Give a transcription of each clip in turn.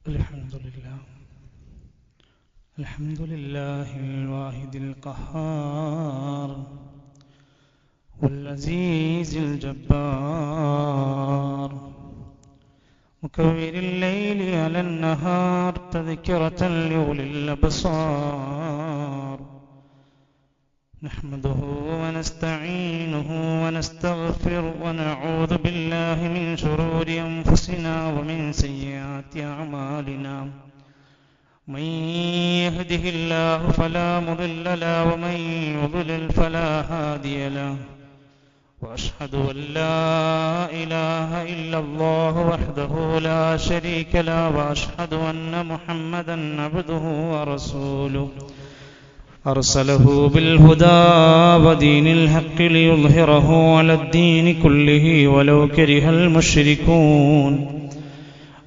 الحمد لله الواحد القهار والعزيز الجبار مكور الليل على النهار تذكرة لأولي الأبصار نحمده ونستعينه ونستغفر ونعوذ بالله من شرور أنفسنا ومن سيئات أعمالنا من يهده الله فلا مضل له ومن يضلل فلا هادي له وأشهد أن لا إله إلا الله وحده لا شريك له وأشهد أن محمدا عبده ورسوله أرسله بالهدى ودين الحق ليظهره على الدين كله ولو كره المشركون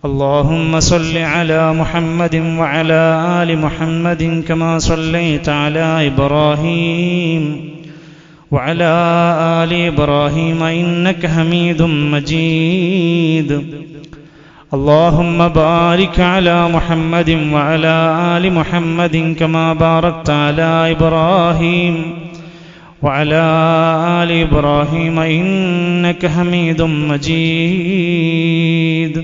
اللهم صل على محمد وعلى آل محمد كما صليت على إبراهيم وعلى آل إبراهيم إنك حميد مجيد اللهم بارك على محمد وعلى آل محمد كما باركت على إبراهيم وعلى آل إبراهيم إنك حميد مجيد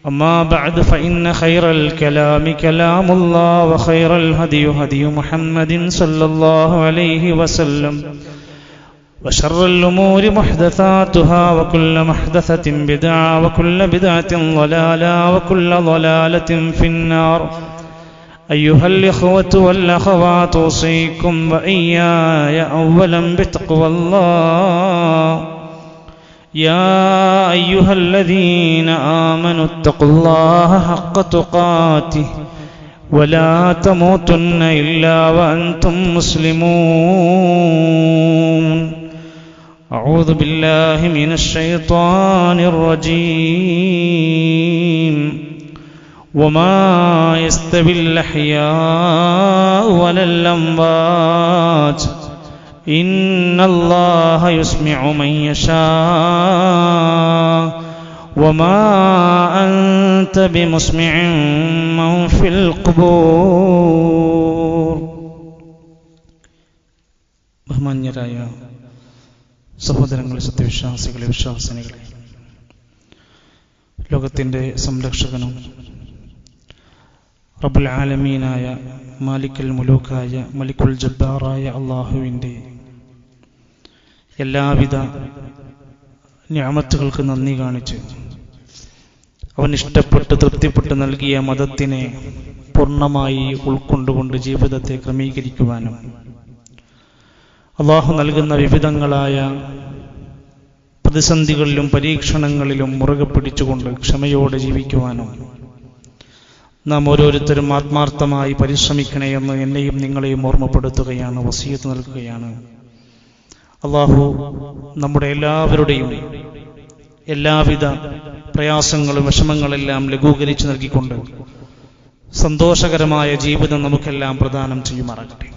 أما بعد فإن خير الكلام كلام الله وخير الهدي هدي محمد صلى الله عليه وسلم وشر الأمور محدثاتها وكل محدثة بدعة وكل بدعة ضلالة وكل ضلالة في النار أيها الإخوة والأخوات أوصيكم وإياي أولا بتقوى الله يا أيها الذين آمنوا اتقوا الله حق تقاته ولا تموتن إلا وأنتم مسلمون أعوذ بالله من الشيطان الرجيم وما يستوي الأحياء ولا الأموات إن الله يسمع من يشاء وما أنت بمسمع من في القبور ബഹുമാന്യരായ സഹോദരങ്ങളെ, സത്യവിശ്വാസികളെ, വിശ്വാസിനികളെ, ലോകത്തിൻ്റെ സംരക്ഷകനും റബ്ബുൽ ആലമീനായ മാലിക്കുൽ മുലൂക്കായ മലിക്കുൽ ജബ്ബാറായ അള്ളാഹുവിൻ്റെ എല്ലാവിധ നിഅമത്തുകൾക്ക് നന്ദി കാണിച്ച് അവൻ ഇഷ്ടപ്പെട്ട് തൃപ്തിപ്പെട്ട് നൽകിയ മതത്തിനെ പൂർണ്ണമായി ഉൾക്കൊണ്ടുകൊണ്ട് ജീവിതത്തെ ക്രമീകരിക്കുവാനും അള്ളാഹു നൽകുന്ന വിവിധങ്ങളായ പ്രതിസന്ധികളിലും പരീക്ഷണങ്ങളിലും മുറുകെ പിടിച്ചുകൊണ്ട് ക്ഷമയോടെ ജീവിക്കുവാനും നാം ഓരോരുത്തരും ആത്മാർത്ഥമായി പരിശ്രമിക്കണേ എന്ന് എന്നെയും നിങ്ങളെയും ഓർമ്മപ്പെടുത്തുകയാണ്, വസിയത്ത് നൽകുകയാണ്. അള്ളാഹു നമ്മുടെ എല്ലാവരുടെയും എല്ലാവിധ പ്രയാസങ്ങളും വിഷമങ്ങളെല്ലാം ലഘൂകരിച്ച് നൽകിക്കൊണ്ട് സന്തോഷകരമായ ജീവിതം നമുക്കെല്ലാം പ്രദാനം ചെയ്യുമാറാകട്ടെ.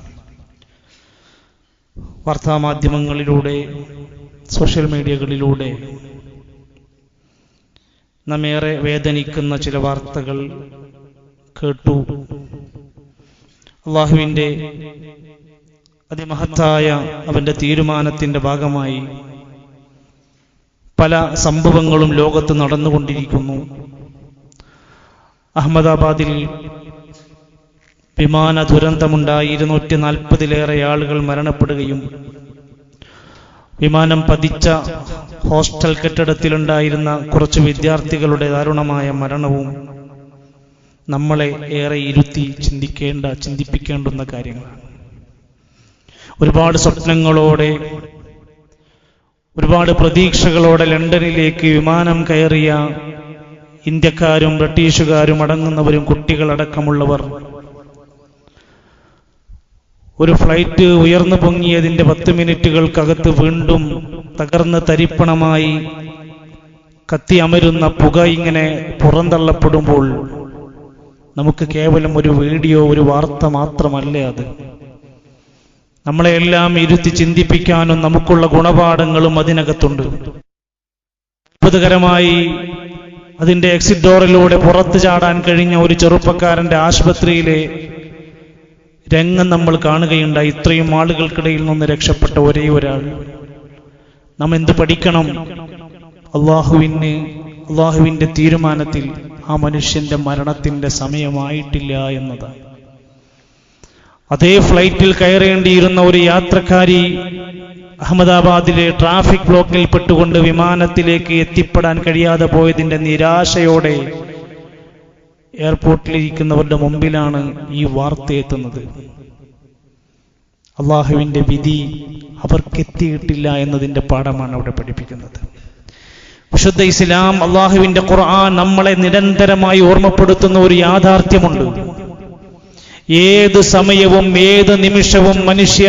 വാർത്താമാധ്യമങ്ങളിലൂടെ, സോഷ്യൽ മീഡിയകളിലൂടെ നമ്മേറെ വേദനിക്കുന്ന ചില വാർത്തകൾ കേട്ടു. അള്ളാഹുവിൻ്റെ അതിമഹത്തായ അവൻ്റെ തീരുമാനത്തിൻ്റെ ഭാഗമായി പല സംഭവങ്ങളും ലോകത്ത് നടന്നുകൊണ്ടിരിക്കുന്നു. അഹമ്മദാബാദിൽ വിമാന ദുരന്തമുണ്ടായി 240-ലേറെ ആളുകൾ മരണപ്പെടുകയും വിമാനം പതിച്ച ഹോസ്റ്റൽ കെട്ടിടത്തിലുണ്ടായിരുന്ന കുറച്ച് വിദ്യാർത്ഥികളുടെ ദാരുണമായ മരണവും നമ്മളെ ഏറെ ഇരുത്തി ചിന്തിപ്പിക്കേണ്ടുന്ന കാര്യങ്ങളാണ്. ഒരുപാട് സ്വപ്നങ്ങളോടെ, ഒരുപാട് പ്രതീക്ഷകളോടെ ലണ്ടനിലേക്ക് വിമാനം കയറിയ ഇന്ത്യക്കാരും ബ്രിട്ടീഷുകാരും അടങ്ങുന്നവരും കുട്ടികളടക്കമുള്ളവർ ഒരു ഫ്ലൈറ്റ് ഉയർന്നു പൊങ്ങിയതിൻ്റെ 10 മിനിറ്റുകൾക്കകത്ത് വീണ്ടും തകർന്ന് തരിപ്പണമായി കത്തി അമരുന്ന പുക ഇങ്ങനെ പുറന്തള്ളപ്പെടുമ്പോൾ നമുക്ക് കേവലം ഒരു വീഡിയോ, ഒരു വാർത്ത മാത്രമല്ല അത്. നമ്മളെല്ലാം ഇരുത്തി ചിന്തിപ്പിക്കാനും നമുക്കുള്ള ഗുണപാഠങ്ങളും അതിനകത്തുണ്ട്. അത്ഭുതകരമായി അതിൻ്റെ എക്സിറ്റ് ഡോറിലൂടെ പുറത്തു ചാടാൻ കഴിഞ്ഞ ഒരു ചെറുപ്പക്കാരൻ്റെ ആശുപത്രിയിലെ രംഗം നമ്മൾ കാണുകയുണ്ടായി. ഇത്രയും ആളുകൾക്കിടയിൽ നിന്ന് രക്ഷപ്പെട്ട ഒരേ ഒരാൾ. നാം എന്ത് പഠിക്കണം? അള്ളാഹുവിൻ്റെ തീരുമാനത്തിൽ ആ മനുഷ്യന്റെ മരണത്തിന്റെ സമയമായിട്ടില്ല എന്നതാണ്. അതേ ഫ്ലൈറ്റിൽ കയറേണ്ടിയിരുന്ന ഒരു യാത്രക്കാരി അഹമ്മദാബാദിലെ ട്രാഫിക് ബ്ലോക്കിൽ പെട്ടുകൊണ്ട് വിമാനത്തിലേക്ക് എത്തിപ്പെടാൻ കഴിയാതെ പോയതിന്റെ നിരാശയോടെ എയർപോർട്ടിലിരിക്കുന്നവരുടെ മുമ്പിലാണ് ഈ വാർത്ത എത്തുന്നത്. അള്ളാഹുവിന്റെ വിധി അവർക്കെത്തിയിട്ടില്ല എന്നതിന്റെ പാഠമാണ് അവിടെ പഠിപ്പിക്കുന്നത്. വിശുദ്ധ ഇസ്ലാം, അള്ളാഹുവിന്റെ ഖുർആൻ നമ്മളെ നിരന്തരമായി ഓർമ്മപ്പെടുത്തുന്ന ഒരു യാഥാർത്ഥ്യമുണ്ട്. ഏത് സമയവും ഏത് നിമിഷവും മനുഷ്യ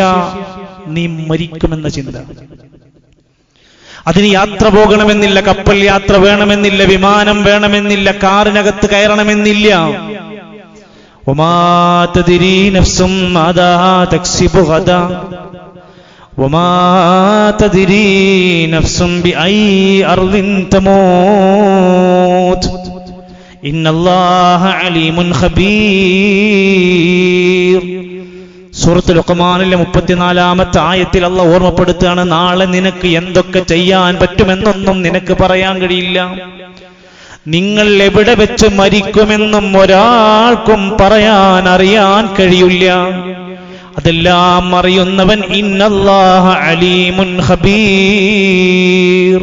നീ മരിക്കുമെന്ന ചിന്ത. അതിന് യാത്ര പോകണമെന്നില്ല, കപ്പൽ യാത്ര വേണമെന്നില്ല, വിമാനം വേണമെന്നില്ല, കാറിനകത്ത് കയറണമെന്നില്ല. വമാ തദ്രീ നഫ്സും മാദാ തക്സിബു ഗദാ വമാ തദ്രീ നഫ്സും ബിഅയി അർദിൻ തമൂത് ഇന്നല്ലാഹ അലീമുൻ ഖബീർ. സൂറത്തുൽ ലുഖ്മാനിലെ 34-ാമത്തെ ആയത്തിൽ അല്ലാഹു ഓർമ്മപ്പെടുത്തുകയാണ്, നാളെ നിനക്ക് എന്തൊക്കെ ചെയ്യാൻ പറ്റുമെന്നൊന്നും നിനക്ക് പറയാൻ കഴിയില്ല. നിങ്ങൾ എവിടെ വെച്ച് മരിക്കുമെന്നും ഒരാൾക്കും അറിയാൻ കഴിയില്ല. അതെല്ലാം അറിയുന്നവൻ ഇന്നല്ലാഹ അലീമുൻ ഖബീർ.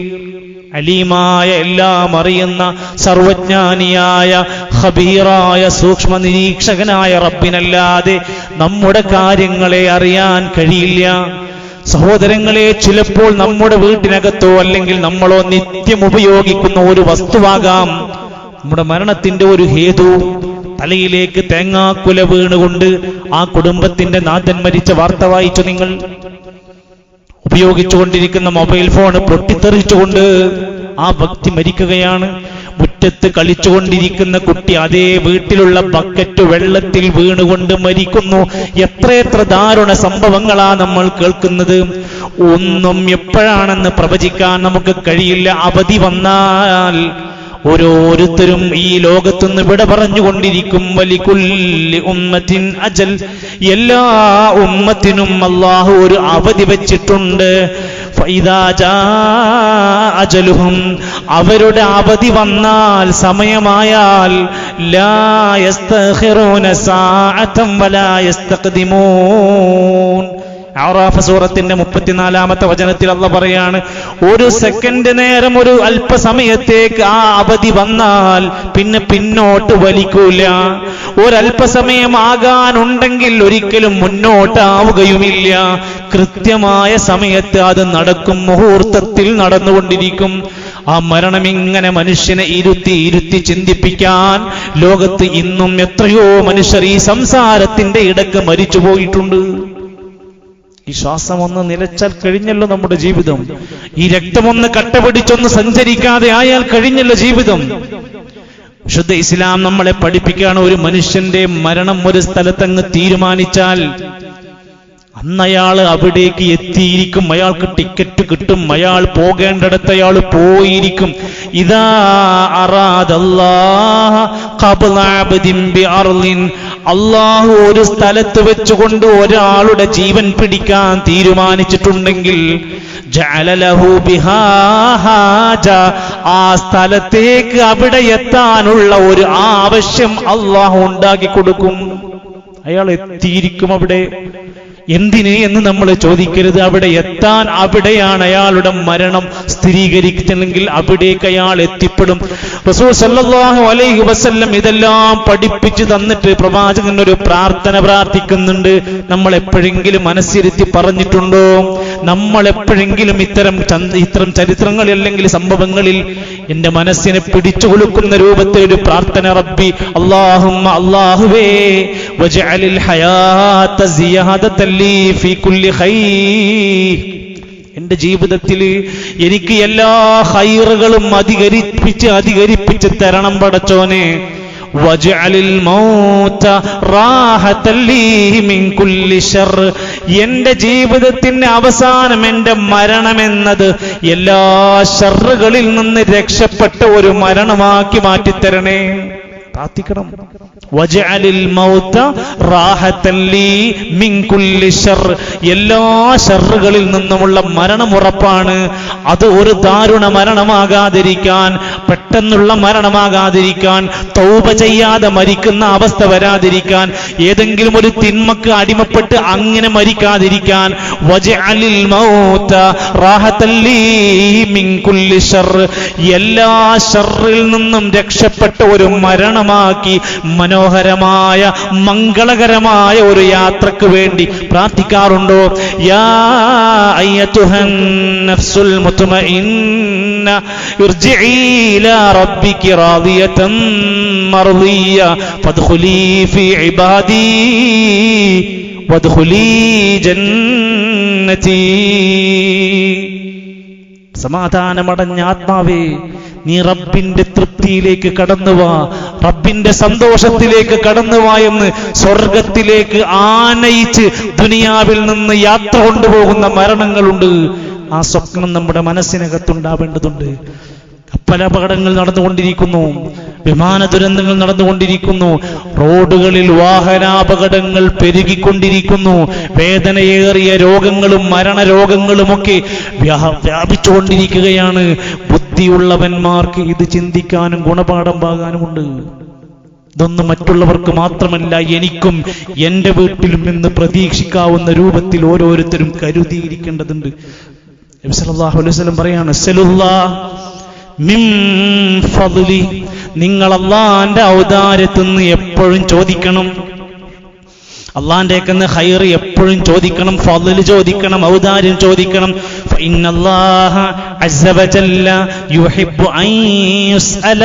അലീമായ, എല്ലാം അറിയുന്ന, സർവജ്ഞാനിയായ, ഖബീറായ, സൂക്ഷ്മ നിരീക്ഷകനായ റബ്ബിനല്ലാതെ നമ്മുടെ കാര്യങ്ങളെ അറിയാൻ കഴിയില്ല. സഹോദരങ്ങളെ, ചിലപ്പോൾ നമ്മുടെ വീട്ടിനകത്തോ അല്ലെങ്കിൽ നമ്മളോ നിത്യം ഉപയോഗിക്കുന്ന ഒരു വസ്തുവാകാം നമ്മുടെ മരണത്തിന്റെ ഒരു ഹേതു. തലയിലേക്ക് തേങ്ങാക്കുല വീണുകൊണ്ട് ആ കുടുംബത്തിന്റെ നാഥൻ മരിച്ച വാർത്ത വായിച്ചു നിങ്ങൾ? ഉപയോഗിച്ചുകൊണ്ടിരിക്കുന്ന മൊബൈൽ ഫോൺ പൊട്ടിത്തെറിച്ചുകൊണ്ട് ആ വ്യക്തി മരിക്കുകയാണ്. മുറ്റത്ത് കളിച്ചുകൊണ്ടിരിക്കുന്ന കുട്ടി അതേ വീട്ടിലുള്ള ബക്കറ്റ് വെള്ളത്തിൽ വീണുകൊണ്ട് മരിക്കുന്നു. എത്രയെത്ര ദാരുണ സംഭവങ്ങളാ നമ്മൾ കേൾക്കുന്നത്. ഒന്നും എപ്പോഴാണെന്ന് പ്രവചിക്കാൻ നമുക്ക് കഴിയില്ല. അവധി വന്നാൽ ഓരോരുത്തരും ഈ ലോകത്തുനിന്ന് വിട പറഞ്ഞുകൊണ്ടിരിക്കും. വലികുല്ലി ഉമ്മത്തിൻ അജൽ, എല്ലാ ഉമ്മത്തിനും അല്ലാഹു ഒരു അവധി വെച്ചിട്ടുണ്ട്. ഫൈദാ ജാ അജലുഹും, അവരുടെ അവധി വന്നാൽ, സമയമായാൽ, ലാ യസ്തഖിറൂന സാഅതൻ വലാ യസ്തഖ്ദിമൂൻ. അറാഫ് സൂറത്തിന്റെ 34-ാമത്തെ വചനത്തിൽ അല്ലാഹു പറയാണ്, ഒരു സെക്കൻഡ് നേരം, ഒരു അല്പസമയത്തേക്ക് ആ അവധി വന്നാൽ പിന്നെ പിന്നോട്ട് വലിക്കൂല. ഒരല്പസമയം ആകാനുണ്ടെങ്കിൽ ഒരിക്കലും മുന്നോട്ടാവുകയുമില്ല. കൃത്യമായ സമയത്ത് അത് നടക്കും, മുഹൂർത്തത്തിൽ നടന്നുകൊണ്ടിരിക്കും. ആ മരണം ഇങ്ങനെ മനുഷ്യനെ ഇരുത്തി ചിന്തിപ്പിക്കാൻ ലോകത്ത് ഇന്നും എത്രയോ മനുഷ്യർ ഈ സംസാരത്തിന്റെ ഇടക്ക് മരിച്ചു പോയിട്ടുണ്ട്. ഈ ശ്വാസം ഒന്ന് നിലച്ചാൽ കഴിഞ്ഞല്ലോ നമ്മുടെ ജീവിതം. ഈ രക്തമൊന്ന് കട്ടപിടിച്ചൊന്ന് സഞ്ചരിക്കാതെ ആയാൽ കഴിഞ്ഞല്ലോ ജീവിതം. വിശുദ്ധ ഇസ്ലാം നമ്മളെ പഠിപ്പിക്കുകയാണ്, ഒരു മനുഷ്യന്റെ മരണം ഒരു സ്ഥലത്തങ്ങ് തീരുമാനിച്ചാൽ അന്നയാൾ അവിടേക്ക് എത്തിയിരിക്കും. അയാൾക്ക് ടിക്കറ്റ് കിട്ടും, അയാൾ പോകേണ്ടിടത്ത് അയാൾ പോയിരിക്കും. ഇദാ അറാദല്ലാഹ ഖബ്ല അബ്ദിൻ ബിഅർളിൻ, അല്ലാഹു ഒരു സ്ഥലത്ത് വെച്ചുകൊണ്ട് ഒരാളുടെ ജീവൻ പിടിക്കാൻ തീരുമാനിച്ചിട്ടുണ്ടെങ്കിൽ ജഅല ലഹു ബിഹാ ഹാജ, ആ സ്ഥലത്തേക്ക് അവിടെ എത്താനുള്ള ഒരു ആവശ്യം അല്ലാഹു ഉണ്ടാക്കി കൊടുക്കും. അയാൾ എത്തിയിരിക്കും അവിടെ. എന്തിന് എന്ന് നമ്മൾ ചോദിക്കരുത്. അവിടെ എത്താൻ, അവിടെയാണ് അയാളുടെ മരണം സ്ഥിരീകരിക്കുന്നെങ്കിൽ അവിടേക്ക് അയാൾ എത്തിപ്പെടും. റസൂൽ സല്ലല്ലാഹു അലൈഹി വസല്ലം ഇതെല്ലാം പഠിപ്പിച്ചു തന്നിട്ട് പ്രവാചകൻ ഒരു പ്രാർത്ഥന പ്രാർത്ഥിക്കുന്നുണ്ട്. നമ്മൾ എപ്പോഴെങ്കിലും മനസ്സിരുത്തി പറഞ്ഞിട്ടുണ്ടോ? നമ്മൾ എപ്പോഴെങ്കിലും ഇത്തരം ചരിത്രങ്ങൾ അല്ലെങ്കിൽ സംഭവങ്ങളിൽ എന്റെ മനസ്സിനെ പിടിച്ചു കൊടുക്കുന്ന രൂപത്തിൽ ഒരു പ്രാർത്ഥന, റബ്ബി അല്ലാഹുമ്മ, അല്ലാഹുവേ, വജഅലിൽ ഹയാത സിയാദതൻ ലീ ഫീ കുല്ലി ഖൈർ, എന്റെ ജീവിതത്തിൽ എനിക്ക് എല്ലാ ഖൈറുകളും അധികരിപ്പിച്ച് തരണം പടച്ചോനെ. വജ്അലിൽ മൗത റാഹതൻ ലീ മിൻ കുല്ലി ശർ, എന്റെ ജീവിതത്തിന്റെ അവസാനം എന്റെ മരണമെന്നത് എല്ലാ ശർറുകളിൽ നിന്ന് രക്ഷപ്പെട്ട ഒരു മരണമാക്കി മാറ്റിത്തരണേ. പ്രാർത്ഥിക്കണം. വജഅലിൽ മൗത റാഹതൻ ലീ മിൻ കുല്ലി ശർ, എല്ലാ ശർറുകളിൽ നിന്നുമുള്ള മരണം ഉറപ്പാണ്. അത് ഒരു ദാരുണ മരണമാകാതിരിക്കാൻ, പെട്ടെന്നുള്ള മരണമാകാതിരിക്കാൻ, തൗബ ചെയ്യാതെ മരിക്കുന്ന അവസ്ഥ വരാതിരിക്കാൻ, ഏതെങ്കിലും ഒരു തിന്മക്ക് അടിമപ്പെട്ട് അങ്ങനെ മരിക്കാതിരിക്കാൻ, വജഅലിൽ മൗത റാഹതൻ ലീ മിൻ കുല്ലി ശർ, എല്ലാ ശർറിൽ നിന്നും രക്ഷപ്പെട്ട ഒരു മരണമാക്കി മനോഹരമായ മംഗളകരമായ ഒരു യാത്രക്ക് വേണ്ടി പ്രാർത്ഥിക്കാറുണ്ടോ? യാ അയ്യതുഹൻ നഫ്സുൽ മുത്മഇന്ന ഇർജിഇ ഇലാ റബ്ബികി റാദിയതൻ മർദിയ ഫദ്ഖുലി ഫീ ഇബാദി വദ്ഖുലി ജന്നതി. സമാധാനമടഞ്ഞ ആത്മാവേ, നീ റബ്ബിന്റെ തൃപ്തിയിലേക്ക് കടന്നുവാ, റബ്ബിന്റെ സന്തോഷത്തിലേക്ക് കടന്നുവാ എന്ന് സ്വർഗത്തിലേക്ക് ആനയിച്ച് ദുനിയാവിൽ നിന്ന് യാത്ര കൊണ്ടുപോകുന്ന മരണങ്ങളുണ്ട്. ആ സ്വപ്നം നമ്മുടെ മനസ്സിനകത്തുണ്ടാവേണ്ടതുണ്ട്. കപ്പലപകടങ്ങൾ നടന്നുകൊണ്ടിരിക്കുന്നു, വിമാന ദുരന്തങ്ങൾ നടന്നുകൊണ്ടിരിക്കുന്നു, റോഡുകളിൽ വാഹനാപകടങ്ങൾ പെരുകിക്കൊണ്ടിരിക്കുന്നു, വേദനയേറിയ രോഗങ്ങളും മരണരോഗങ്ങളുമൊക്കെ വ്യാപിച്ചുകൊണ്ടിരിക്കുകയാണ്. ബുദ്ധിയുള്ളവന്മാർക്ക് ഇത് ചിന്തിക്കാനും ഗുണപാഠം പാകാനുമുണ്ട്. ഇതൊന്നും മറ്റുള്ളവർക്ക് മാത്രമല്ല, എനിക്കും എന്റെ വീട്ടിലും എന്ന് പ്രതീക്ഷിക്കാവുന്ന രൂപത്തിൽ ഓരോരുത്തരും കരുതിയിരിക്കേണ്ടതുണ്ട്. നബി സല്ലല്ലാഹു അലൈഹി വസല്ലം പറയാണ്, സലുല്ലാഹ് മിൻ ഫദ്ലി, നിങ്ങൾ അല്ലാഹുവിന്റെ ഔദാര്യത്തിൽ നിന്ന് എപ്പോഴും ചോദിക്കണം. അള്ളാന്റെ ഖൈർ എപ്പോഴും ചോദിക്കണം, ഫദ്ൽ ചോദിക്കണം, ഔദാര്യം ചോദിക്കണം. ഫഇന്നല്ലാഹ അസ്സ വജല്ല യുഹിബ്ബു അൻ യുസ്അല,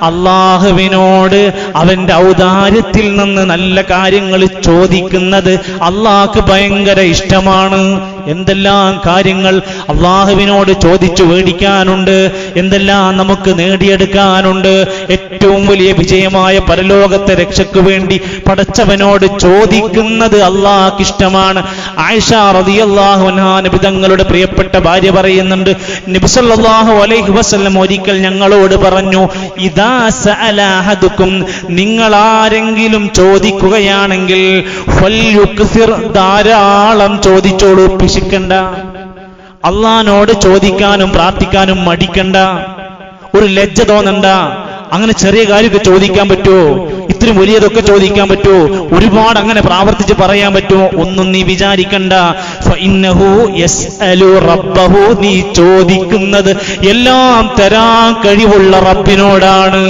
അല്ലാഹുവിനോട് അവന്റെ ഔദാര്യത്തിൽ നിന്ന് നല്ല കാര്യങ്ങൾ ചോദിക്കുന്നത് അള്ളാഹ്ക്ക് ഭയങ്കര ഇഷ്ടമാണ്. എന്തെല്ലാം കാര്യങ്ങൾ അള്ളാഹുവിനോട് ചോദിച്ചു മേടിക്കാനുണ്ട്, എന്തെല്ലാം നമുക്ക് നേടിയെടുക്കാനുണ്ട്. ഏറ്റവും വലിയ വിജയമായ പരലോകത്തെ രക്ഷയ്ക്ക് വേണ്ടി പടച്ചവനോട് ചോദിക്കുന്നത് അള്ളാഹ്ക്ക് ഇഷ്ടമാണ്. ആയിഷ റളിയല്ലാഹു അൻഹാ നബി തങ്ങളുടെ പ്രിയപ്പെട്ട ഭാര്യ പറയുന്നുണ്ട്, നബി സല്ലല്ലാഹു അലൈഹി വസല്ലം ഒരിക്കൽ ഞങ്ങളോട് പറഞ്ഞു, ഇദാ സഅല അഹദുക്കും, നിങ്ങൾ ആരെങ്കിലും ചോദിക്കുകയാണെങ്കിൽ ഫൽയുക്സിർ, ധാരാളം ചോദിച്ചോളൂ, പിശിക്കണ്ട. അള്ളാഹിനോട് ചോദിക്കാനും പ്രാർത്ഥിക്കാനും മടിക്കണ്ട, ഒരു ലജ്ജ തോന്നണ്ട. അങ്ങനെ ചെറിയ കാര്യമൊക്കെ ചോദിക്കാൻ പറ്റുമോ? ഇത്രയും വലിയതൊക്കെ ചോദിക്കാൻ പറ്റുമോ? ഒരുപാട് അങ്ങനെ പ്രാവർത്തിച്ച് പറയാൻ പറ്റുമോ? ഒന്നും നീ വിചാരിക്കണ്ട. ഫഇന്നഹു യസ്അലു റബ്ബഹു, നീ ചോദിക്കുന്നത് എല്ലാം തരാൻ കഴിവുള്ള റബ്ബിനോടാണ്.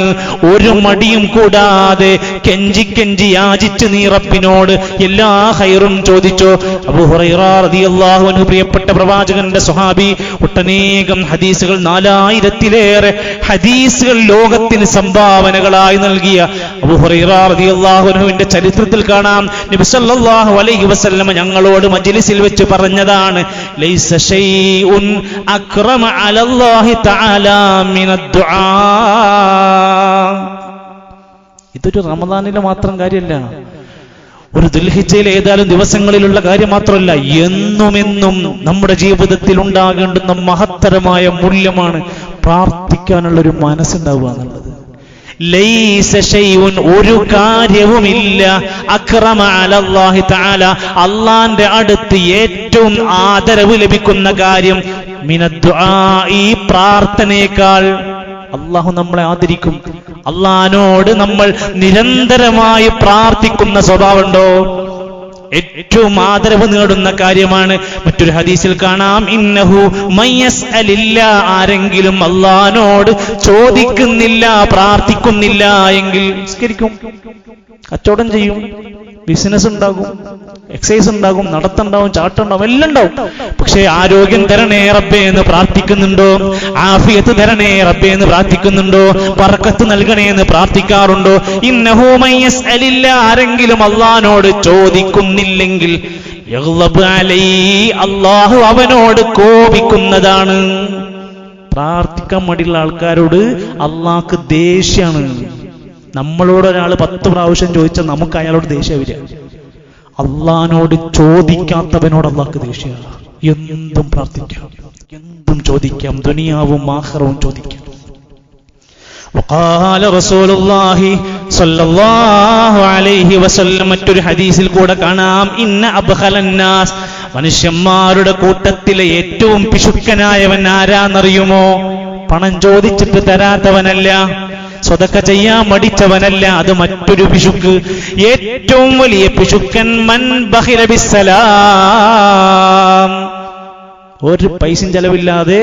ഒരു മടിയും കൂടാതെ കെഞ്ചി കെഞ്ചി യാചിച്ച് നീ റബ്ബിനോട് എല്ലാ ഖൈറും ചോദിച്ചോ. അബൂ ഹുറൈറ റളിയല്ലാഹു അൻഹു, പ്രിയപ്പെട്ട പ്രവാചകന്റെ സ്വഹാബി, ഒട്ടനേകം ഹദീസുകൾ, 4000-ലേറെ ഹദീസുകൾ ലോകത്തിന് സംഭാവനകളായി നൽകിയ അബൂ ഹുറൈറ റളിയല്ലാഹു അൻഹുവിന്റെ ചരിത്രത്തിൽ കാണാം, നബി സല്ലല്ലാഹു അലൈഹി വസല്ലം ഞങ്ങളോട് മജ്ലിസിൽ വെച്ച് പറഞ്ഞതാണ്, ലൈസ ശൈഉൻ അക്റമ അലല്ലാഹി തആല മിനദ് ദുആ. ഇതൊരു റമദാനിലെ മാത്രം കാര്യമല്ല, ഒരു ദുൽഹിജ്ജയിലെ ഏതാനും ദിവസങ്ങളിലുള്ള കാര്യം മാത്രമല്ല, എന്നുമെന്നും നമ്മുടെ ജീവിതത്തിൽ ഉണ്ടാകേണ്ടുന്ന മഹത്തരമായ മൂല്യമാണ് പ്രാർത്ഥിക്കാനുള്ളൊരു മനസ്സുണ്ടാവുക എന്നുള്ളത്. ലൈസ ശൈഉൻ, ഒരു കാര്യവുമില്ല, അക്റമ അലല്ലാഹി തആല, അല്ലാഹുവിന്റെ അടുത്ത് ഏറ്റവും ആദരവ് ലഭിക്കുന്ന കാര്യം, മിനദ് ദുആ, ഈ പ്രാർത്ഥനയേക്കാൾ. അള്ളാഹു നമ്മളെ ആദരിക്കും. അള്ളാഹിനോട് നമ്മൾ നിരന്തരമായി പ്രാർത്ഥിക്കുന്ന സ്വഭാവമുണ്ടോ? ഏറ്റവും ആദരവ് നേടുന്ന കാര്യമാണ്. മറ്റൊരു ഹദീസിൽ കാണാം, ഇന്നഹു മയ്യസ്അലില്ല, ആരെങ്കിലും അള്ളാഹിനോട് ചോദിക്കുന്നില്ല, പ്രാർത്ഥിക്കുന്നില്ല എങ്കിൽ നിസ്കരിക്കും, കച്ചവടം ചെയ്യും, ബിസിനസ് ഉണ്ടാകും, എക്സസൈസ് ഉണ്ടാകും, നടത്തുണ്ടാവും, ചാട്ടുണ്ടാവും, എല്ലാം ഉണ്ടാവും. പക്ഷേ ആരോഗ്യം തരണേ റബ്ബേ എന്ന് പ്രാർത്ഥിക്കുന്നുണ്ടോ? ആഫിയത്ത് തരണേ റബ്ബേ എന്ന് പ്രാർത്ഥിക്കുന്നുണ്ടോ? ബർക്കത്ത് നൽകണേ എന്ന് പ്രാർത്ഥിക്കാറുണ്ടോ? ഇന്നഹു മയ്യസ്അലില്ല, ആരെങ്കിലും അള്ളാഹിനോട് ചോദിക്കുന്നില്ലെങ്കിൽ യഗ്ളബ് അലൈഹി, അള്ളാഹു അവനോട് കോപിക്കുന്നതാണ്. പ്രാർത്ഥിക്കാൻ മടിയുള്ള ആൾക്കാരോട് അള്ളാഹ്ക്ക് ദേഷ്യാണ്. നമ്മളോട് ഒരാൾ 10 പ്രാവശ്യം ചോദിച്ചാൽ നമുക്ക് അയാളോട് ദേഷ്യം വരിക. അള്ളാഹിനോട് ചോദിക്കാത്തവനോട് അള്ളാഹ്ക്ക് ദേഷ്യമാണ്. എന്തും പ്രാർത്ഥിക്കാം, എന്തും ചോദിക്കാം, ദുനിയാവും ആഖിറവും ചോദിക്കാം. വഖാല റസൂലുള്ളാഹി സ്വല്ലല്ലാഹു അലൈഹി വസല്ലം മറ്റൊരു ഹദീസിൽ കൂടെ കാണാം, ഇന്ന അബ്ഖലന്നാസ്, മനുഷ്യന്മാരുടെ കൂട്ടത്തിലെ ഏറ്റവും പിശുക്കനായവൻ ആരാന്നറിയുമോ? പണം ചോദിച്ചിട്ട് തരാത്തവനല്ല, സ്വതക്ക ചെയ്യാൻ മടിച്ചവനല്ല, അത് മറ്റൊരു പിശുക്ക്. ഏറ്റവും വലിയ പിശുക്കൻ മൻ ബഖില ബിസ്സലാം, ഒരു പൈസയും ചെലവില്ലാതെ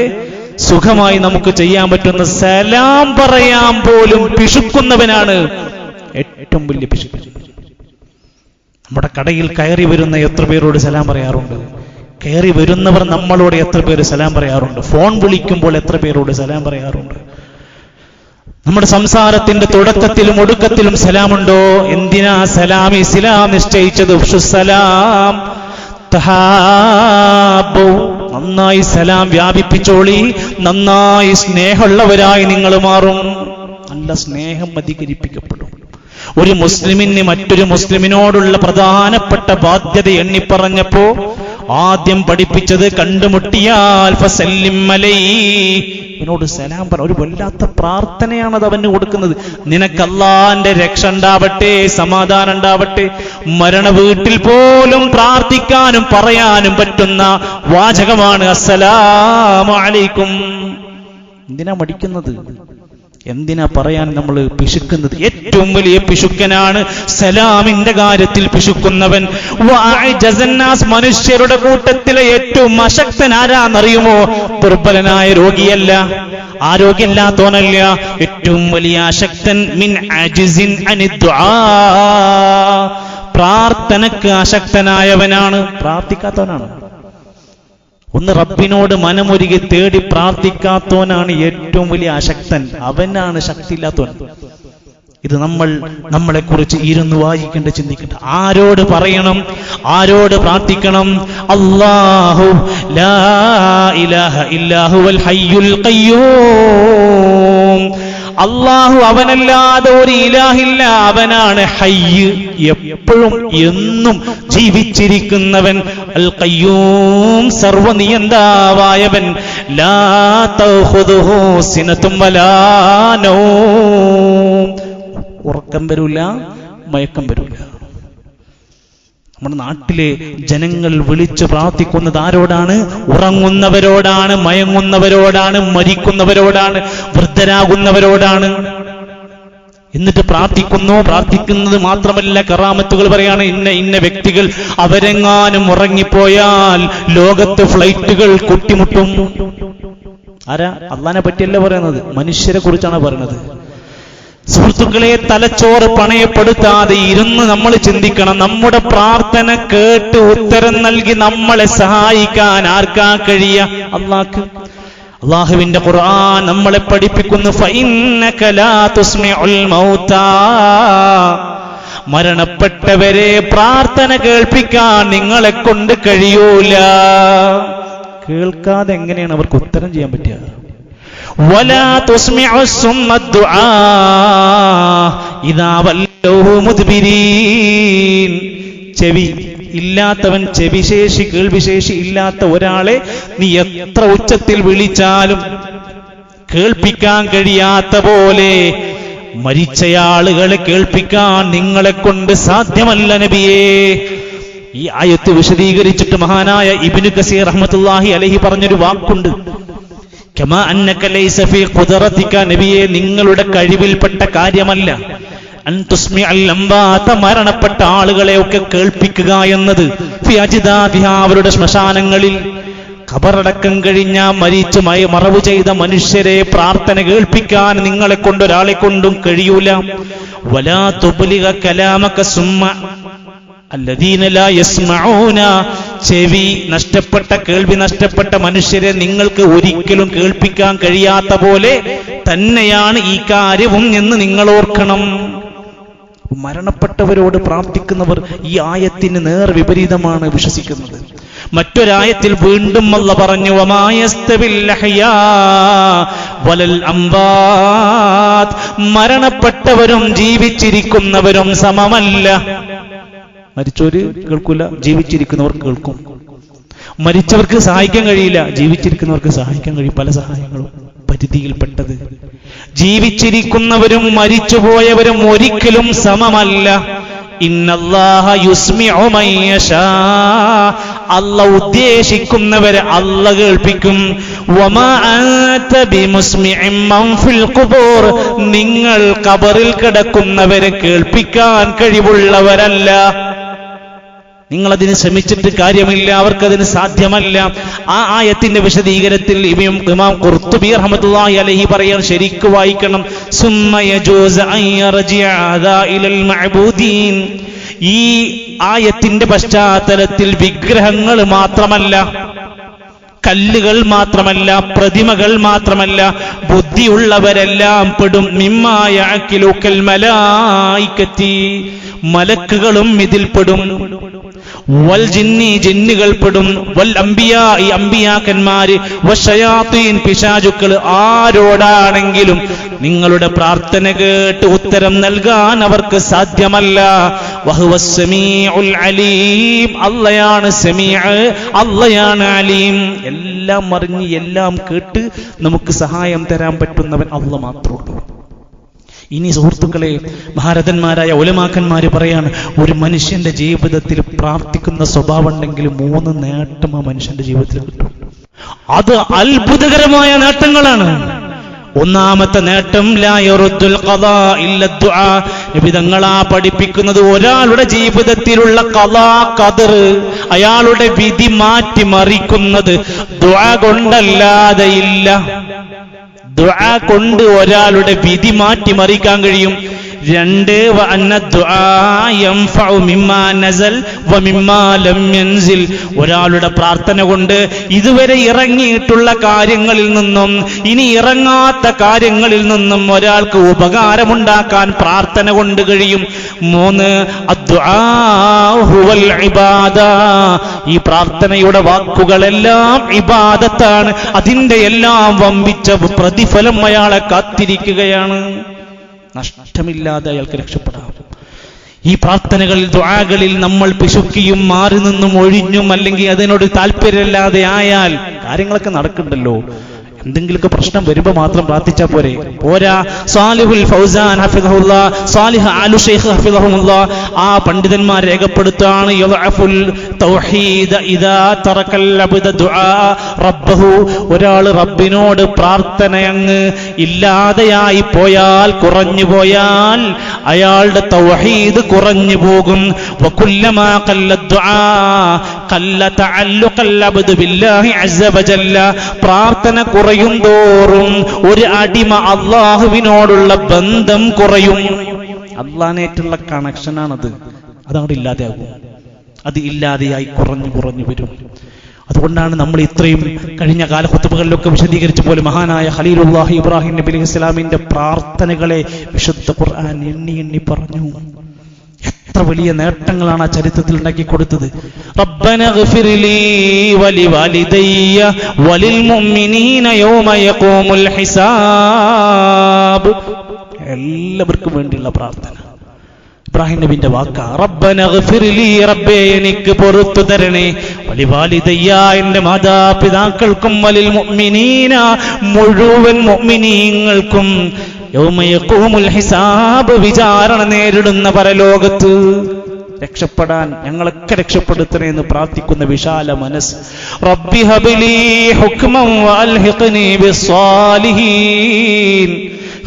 സുഖമായി നമുക്ക് ചെയ്യാൻ പറ്റുന്ന സലാം പറയാൻ പോലും പിശുക്കുന്നവനാണ് ഏറ്റവും വലിയ പിശുക്ക്. നമ്മുടെ കടയിൽ കയറി വരുന്ന എത്ര പേരോട് സലാം പറയാറുണ്ട്? കയറി വരുന്നവർ നമ്മളോട് എത്ര പേര് സലാം പറയാറുണ്ട്? ഫോൺ വിളിക്കുമ്പോൾ എത്ര പേരോട് സലാം പറയാറുണ്ട്? നമ്മുടെ സംസാരത്തിന്റെ തുടക്കത്തിലും ഒടുക്കത്തിലും സലാമുണ്ടോ? എന്തിനാ സലാം ഇസ്ലാം നിശ്ചയിച്ചത്? സലാം തഹാബു, നന്നായി സലാം വ്യാപിപ്പിച്ചോളി, നന്നായി സ്നേഹമുള്ളവരായി നിങ്ങൾ മാറും. നല്ല സ്നേഹം അധികരിപ്പിക്കപ്പെടും. ഒരു മുസ്ലിമിന് മറ്റൊരു മുസ്ലിമിനോടുള്ള പ്രധാനപ്പെട്ട ബാധ്യത എണ്ണിപ്പറഞ്ഞപ്പോ ആദ്യം പഠിപ്പിച്ചത് കണ്ടുമുട്ടിയാൽ ഫസല്ലിം അലൈഹി, അവനോട് സലാം പറ. ഒരു വല്ലാത്ത പ്രാർത്ഥനയാണത് അവന് കൊടുക്കുന്നത്. നിനക്ക് അല്ലാഹുവിന്റെ രക്ഷ ഉണ്ടാവട്ടെ, സമാധാനം ഉണ്ടാവട്ടെ. മരണ വീട്ടിൽ പോലും പ്രാർത്ഥിക്കാനും പറയാനും പറ്റുന്ന വാചകമാണ് അസ്സലാമു അലൈക്കും. എന്തിനാ മടിക്കുന്നത്? എന്തിനാ പറയാൻ നമ്മൾ പിശുക്കുന്നത്? ഏറ്റവും വലിയ പിശുക്കനാണ് സലാമിന്റെ കാര്യത്തിൽ പിശുക്കുന്നവൻ. മനുഷ്യരുടെ കൂട്ടത്തിലെ ഏറ്റവും അശക്തൻ ആരാന്നറിയുമോ? ദുർബലനായ രോഗിയല്ല, ആരോഗ്യമില്ലാത്തവനല്ല. ഏറ്റവും വലിയ അശക്തൻ മിൻ അജിസിൻ അനിദ്ദുആ, പ്രാർത്ഥനക്ക് അശക്തനായവനാണ്, പ്രാർത്ഥിക്കാത്തവനാണ്. ഒന്ന് റബ്ബിനോട് മനമൊരുകി തേടി പ്രാർത്ഥിക്കാത്തവനാണ് ഏറ്റവും വലിയ അശക്തൻ, അവനാണ് ശക്തിയില്ലാത്തവൻ. ഇത് നമ്മളെ കുറിച്ച് ഇരുന്ന് വായിക്കേണ്ട, ചിന്തിക്കേണ്ട. ആരോട് പറയണം, ആരോട് പ്രാർത്ഥിക്കണം? അല്ലാഹു ലാ ഇലാഹ ഇല്ലാ ഹുവൽ ഹയ്യുൽ ഖയ്യൂം, അല്ലാഹു അവനല്ലാതെ ഒരു ഇലാഹില്ല, അവനാണ് ഹയ്യ്, എപ്പോഴും എന്നും ജീവിച്ചിരിക്കുന്നവൻ. അൽ ഖയ്യൂം, സർവനിയന്താവായവൻ. ലാ തഖുദുഹു സിനത്തും വലാ നൗം, ഉറക്കം വരൂല, മയക്കം വരൂല. നമ്മുടെ നാട്ടിലെ ജനങ്ങൾ വിളിച്ചു പ്രാർത്ഥിക്കുന്നത് ആരോടാണ്? ഉറങ്ങുന്നവരോടാണ്, മയങ്ങുന്നവരോടാണ്, മരിക്കുന്നവരോടാണ്, വൃദ്ധരാകുന്നവരോടാണ്. എന്നിട്ട് പ്രാർത്ഥിക്കുന്നത് മാത്രമല്ല, കറാമത്തുകൾ പറയാണ്. ഇന്ന വ്യക്തികൾ അവരെങ്ങാനും ഉറങ്ങിപ്പോയാൽ ലോകത്ത് ഫ്ലൈറ്റുകൾ കുട്ടിമുട്ടും. ആരാ? അള്ളാനെ പറ്റിയല്ല പറയുന്നത്, മനുഷ്യരെ കുറിച്ചാണ് പറയുന്നത്. സുഹൃത്തുക്കളെ, തലച്ചോറ് പണയപ്പെടുത്താതെ ഇരുന്ന് നമ്മൾ ചിന്തിക്കണം. നമ്മുടെ പ്രാർത്ഥന കേട്ട് ഉത്തരം നൽകി നമ്മളെ സഹായിക്കാൻ ആർക്കാ കഴിയ? അള്ളാഹ്ക്ക്. അള്ളാഹുവിന്റെ ഖുർആൻ നമ്മളെ പഠിപ്പിക്കുന്നു, ഫഇന്നക ലാ തുസ്മിഉൽ മൗതാ, മരണപ്പെട്ടവരെ പ്രാർത്ഥന കേൾപ്പിക്കാൻ നിങ്ങളെ കൊണ്ട് കഴിയൂല. കേൾക്കാതെ എങ്ങനെയാണ് അവർക്ക് ഉത്തരം ചെയ്യാൻ പറ്റുക? വലാ തുസ്മിഉ സുമ്മ ദുആ ഇദാ വല്ലൂ മുദ്ബിരീൻ, ചെവി ഇല്ലാത്തവൻ, ചെവിശേഷി കേൾവിശേഷി ഇല്ലാത്ത ഒരാളെ നീ എത്ര ഉച്ചത്തിൽ വിളിച്ചാലും കേൾപ്പിക്കാൻ കഴിയാത്ത പോലെ മരിച്ചയാളുകളെ കേൾപ്പിക്കാൻ നിങ്ങളെ കൊണ്ട് സാധ്യമല്ല നബിയേ. ഈ ആയത്ത് വിശദീകരിച്ചിട്ട് മഹാനായ ഇബ്നു കസീർ റഹ്മത്തുള്ളാഹി അലൈഹി പറഞ്ഞൊരു വാക്കുണ്ട്, കമാ അന്നക ലൈസ ഫീ ഖുദ്റതിക, നബിയെ നിങ്ങളുടെ കഴിവിൽപ്പെട്ട കാര്യമല്ല അൻ തുസ്മിഅൽ അംവാത, മരണപ്പെട്ട ആളുകളെ ഒക്കെ കേൾപ്പിക്കുക എന്നത്. ഫി അജ്ദാദിഹാ, അവരുടെ ശ്മശാനങ്ങളിൽ. ഖബറടക്കം കഴിഞ്ഞ മരിച്ചു മറവ് ചെയ്ത മനുഷ്യരെ പ്രാർത്ഥന കേൾപ്പിക്കാൻ നിങ്ങളെ കൊണ്ട് ഒരാളെ കൊണ്ടും കഴിയൂല. വലാ തുബ്ലിഗ കലാമക സുമ്മ അല്ലദീന ലാ യസ്മഊന, ചെവി നഷ്ടപ്പെട്ട, കേൾവി നഷ്ടപ്പെട്ട മനുഷ്യരെ നിങ്ങൾക്ക് ഒരിക്കലും കേൾപ്പിക്കാൻ കഴിയാത്ത പോലെ തന്നെയാണ് ഈ കാര്യവും എന്ന് നിങ്ങൾ ഓർക്കണം. മരണപ്പെട്ടവരോട് പ്രാർത്ഥിക്കുന്നവർ ഈ ആയത്തിന് നേർ വിപരീതമാണ് വിശ്വസിക്കുന്നത്. മറ്റൊരായത്തിൽ വീണ്ടും അല്ലാഹു പറഞ്ഞു വമാ യസ്തവിൽ അഹ്യാ വലൽ അംവാത്, മരണപ്പെട്ടവരും ജീവിച്ചിരിക്കുന്നവരും സമമല്ല. മരിച്ചവര് കേൾക്കൂല, ജീവിച്ചിരിക്കുന്നവർ കേൾക്കും. മരിച്ചവർക്ക് സഹായിക്കാൻ കഴിയില്ല, ജീവിച്ചിരിക്കുന്നവർക്ക് സഹായിക്കാൻ കഴിയും. പല സഹായങ്ങളും പരിധിയിൽപ്പെട്ടത്. ജീവിച്ചിരിക്കുന്നവരും മരിച്ചുപോയവരും ഒരിക്കലും സമമല്ല. ഇന്നല്ലാഹ യുസ്മിഉ മൻ യശാ, അല്ലാഹു ഉദ്ദേശിക്കുന്നവരെ അല്ലാഹു കേൾപ്പിക്കും. വമാ അൻത ബിമുസ്മിഇൻ മൻ ഫിൽ ഖുബൂർ, നിങ്ങൾ ഖബറിൽ കിടക്കുന്നവരെ കേൾപ്പിക്കാൻ കഴിവുള്ളവരല്ല. നിങ്ങളതിന് ശ്രമിച്ചിട്ട് കാര്യമില്ല, അവർക്കതിന് സാധ്യമല്ല. ആ ആയത്തിന്റെ വിശദീകരണത്തിൽ ഇമാം ഖുർത്തുബി റഹ്മത്തുള്ളാഹി അലൈഹി പറയാൻ, ശരിക്ക് വായിക്കണം. സുമ്മ യജൂസ് അൻ യർജിഅ ദാ ഇലൽ മഅബൂദീൻ. ഈ ആയത്തിന്റെ പശ്ചാത്തലത്തിൽ വിഗ്രഹങ്ങൾ മാത്രമല്ല, കല്ലുകൾ മാത്രമല്ല, പ്രതിമകൾ മാത്രമല്ല, ബുദ്ധിയുള്ളവരെല്ലാം പെടും. മിമ്മാ യഅഖിലുൽ മലായികത്തി, മലക്കുകളും ഇതിൽപ്പെടും. വൽ ജിന്നി, ജിന്നുകൾ പെടും. വൽ അംബിയാ, ഈ അംബിയാക്കന്മാര്. വശയാത്തീൻ, പിശാചുക്കൾ. ആരോടാണെങ്കിലും നിങ്ങളുടെ പ്രാർത്ഥന കേട്ട് ഉത്തരം നൽകാൻ അവർക്ക് സാധ്യമല്ല. വഹുവസ് സമീഉൽ അലീം, അല്ലാഹയാണ് സമീഅ്, അല്ലാഹയാണ് അലീം. എല്ലാം അറിഞ്ഞ് എല്ലാം കേട്ട് നമുക്ക് സഹായം തരാൻ പറ്റുന്നവൻ അല്ലാഹ് മാത്രമേ. ഇനി സുഹൃത്തുക്കളെ, മഹാരഥന്മാരായ ഉലമാക്കന്മാര് പറയാണ്, ഒരു മനുഷ്യന്റെ ജീവിതത്തിൽ പ്രാർത്ഥിക്കുന്ന സ്വഭാവം ഉണ്ടെങ്കിൽ 3 നേട്ടം ആ മനുഷ്യന്റെ ജീവിതത്തിൽ കിട്ടും. അത് അത്ഭുതകരമായ നേട്ടങ്ങളാണ്. ഒന്നാമത്തെ നേട്ടം ലാ യറുദ്ദുൽ ഖദാ ഇല്ല ദുആ. നബിതങ്ങളാ പഠിപ്പിക്കുന്നത്, ഒരാളുടെ ജീവിതത്തിലുള്ള ഖദാ ഖദർ, അയാളുടെ വിധി മാറ്റി മറിക്കുന്നത് ദുആ കൊണ്ടല്ലാതെ ഇല്ല. ദുആ കൊണ്ട് ഒരാളുടെ വിധി മാറ്റി മറിക്കാൻ കഴിയും. 2 വഅന്ന ദുആ യൻഫഉ മിമ്മാ നസൽ വമിമ്മാ ലം യൻസിൽ. ഒരാളുടെ പ്രാർത്ഥന കൊണ്ട് ഇതുവരെ ഇറങ്ങിയിട്ടുള്ള കാര്യങ്ങളിൽ നിന്നും ഇനി ഇറങ്ങാത്ത കാര്യങ്ങളിൽ നിന്നും ഒരാൾക്ക് ഉപകാരമുണ്ടാക്കാൻ പ്രാർത്ഥന കൊണ്ട് കഴിയും. 3 അദ്ദുആ ഹുവൽ ഇബാദ. ഈ പ്രാർത്ഥനയുടെ വാക്കുകളെല്ലാം ഇബാദത്താണ്. അതിന്റെ എല്ലാം വമ്പിച്ച പ്രതിഫലം അയാളെ കാത്തിരിക്കുകയാണ്. നഷ്ടമില്ലാതെ അയാൾക്ക് രക്ഷപ്പെടാം. ഈ പ്രാർത്ഥനകളിൽ, ദുആകളിൽ നമ്മൾ പിശുക്കിയും മാറി നിന്നും ഒഴിഞ്ഞും അല്ലെങ്കിൽ അതിനോട് താല്പര്യമില്ലാതെ ആയാൽ കാര്യങ്ങളൊക്കെ നടക്കണ്ടല്ലോ. എന്തെങ്കിലുമൊക്കെ പ്രശ്നം വരുമ്പോൾ മാത്രം പ്രാർത്ഥിച്ചാൽ പോരാ. സാലിഹുൽ ഫൗസാൻ ഹഫിദഹുല്ലാ, സാലിഹ് ആലു ശൈഖ് ഹഫിദഹുല്ലാ, ആ പണ്ഡിതന്മാർ രേഖപ്പെടുത്താണ്, യദ്അഫുൽ തൗഹീദ ഇദാ തറക്കൽ അബ്ദ ദുആ റബ്ബഹു. ഒരാൾ റബ്ബിനോട് പ്രാർത്ഥനയങ്ങ് ഇല്ലാതെയായി പോയാൽ, കുറഞ്ഞു പോയാൽ അയാളുടെ തൗഹീദ് കുറഞ്ഞു പോകും. വകുല്ലമാ ഖല്ല ദുആ ഖല്ല തഅല്ലുഖൽ അബ്ദ ബില്ലാഹി അസ്സ വജല്ല. പ്രാർത്ഥന കുറയും തോറും ഒരു അടിമ അള്ളാഹുവിനോടുള്ള ബന്ധം കുറയും. അള്ളാഹിനായിട്ടുള്ള കണക്ഷനാണത്, അതവിടെ ഇല്ലാതെയാകും. അത് ഇല്ലാതെയായി കുറഞ്ഞു കുറഞ്ഞു വരും. അതുകൊണ്ടാണ് നമ്മൾ ഇത്രയും കഴിഞ്ഞ കാല ഖുതുബകളിലൊക്കെ വിശദീകരിച്ച പോലെ മഹാനായ ഖലീലുല്ലാഹി ഇബ്രാഹിം നബി അലൈഹി സ്വലാമിന്റെ പ്രാർത്ഥനകളെ വിശുദ്ധ ഖുർആൻ എണ്ണി എണ്ണി പറഞ്ഞു. എത്ര വലിയ നേട്ടങ്ങളാണ് ആ ചരിത്രത്തിൽ ഉണ്ടാക്കി കൊടുത്തത്. റബ്ബന ഗ്ഫിർലി വലിവാലിദയ്യ വലിൽ മുഅ്മിനീന യൗമ യഖൂമുൽ ഹിസാബ്. എല്ലാവർക്കും വേണ്ടിയുള്ള പ്രാർത്ഥന. ഇബ്രാഹിം നബിന്റെ വാക്ക, റബ്ബന ഗ്ഫിർലി, റബ്ബേ എനിക്ക് പുറത്തു തരണേ, വലിവാലിദയ്യ എന്റെ മാതാപിതാക്കൾക്കും, വലിൽ മുഅ്മിനീന മുഴുവൻ മുഅ്മിനീങ്ങൾക്കും, യൗമ യഖൂമുൽ ഹിസാബ് വിചാരണ നേരിടുന്ന പരലോകത്ത് രക്ഷപ്പെടാൻ ഞങ്ങളൊക്കെ രക്ഷപ്പെടുത്തണേ എന്ന് പ്രാർത്ഥിക്കുന്ന വിശാല മനസ്സ്. റബ്ബി ഹബ്ലി ഹുക്മൻ വഅൽഹിഖ്നി ബിസ്സാലിഹീൻ.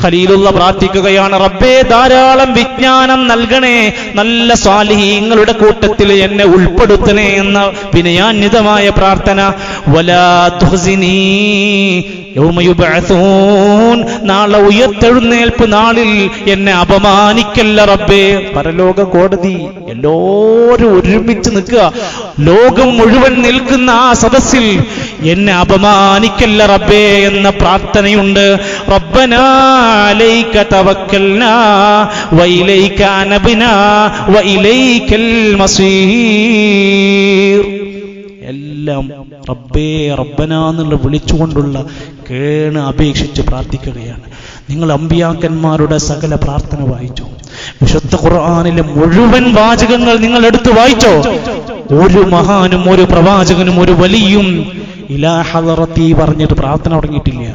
ഖലീലുള്ള പ്രാർത്ഥിക്കുകയാണ്, റബ്ബേ ധാരാളം വിജ്ഞാനം നൽകണേ, നല്ല സ്വാലിഹീങ്ങളുടെ കൂട്ടത്തിൽ എന്നെ ഉൾപ്പെടുത്തണേ എന്ന വിനയാന്വിതമായ പ്രാർത്ഥന. വലാ തുഖ്സിനീ യൗമ യുബ്അസൂൻ, നാളെ ഉയർത്തെഴുന്നേൽപ്പ് നാളിൽ എന്നെ അപമാനിക്കല്ല റബ്ബേ. പരലോക കോടതി, എല്ലാവരും ഒരുമിച്ച് നിൽക്കുക, ലോകം മുഴുവൻ നിൽക്കുന്ന ആ സദസ്സിൽ എന്നെ അപമാനിക്കല്ല റബ്ബേ എന്ന പ്രാർത്ഥനയുണ്ട്. റബ്ബനാ അലൈക തവക്കൽനാ വഇലൈക അനബ്നാ വഇലൈകൽ മസീർ. എല്ലാം റബ്ബേ റബ്ബനാ എന്നുള്ള വിളിച്ചുകൊണ്ടുള്ള കേണ് അപേക്ഷിച്ച് പ്രാർത്ഥിക്കുകയാണ്. നിങ്ങൾ അമ്പിയാക്കന്മാരുടെ സകല പ്രാർത്ഥന വായിച്ചോ? വിശുദ്ധ ഖുർആനിലെ മുഴുവൻ വാചകങ്ങൾ നിങ്ങൾ എടുത്തു വായിച്ചോ? ഒരു മഹാനും ഒരു പ്രവാചകനും ഒരു വലിയും ഇലാ ഹളറത്തി പറഞ്ഞിട്ട് പ്രാർത്ഥന തുടങ്ങിയിട്ടില്ല.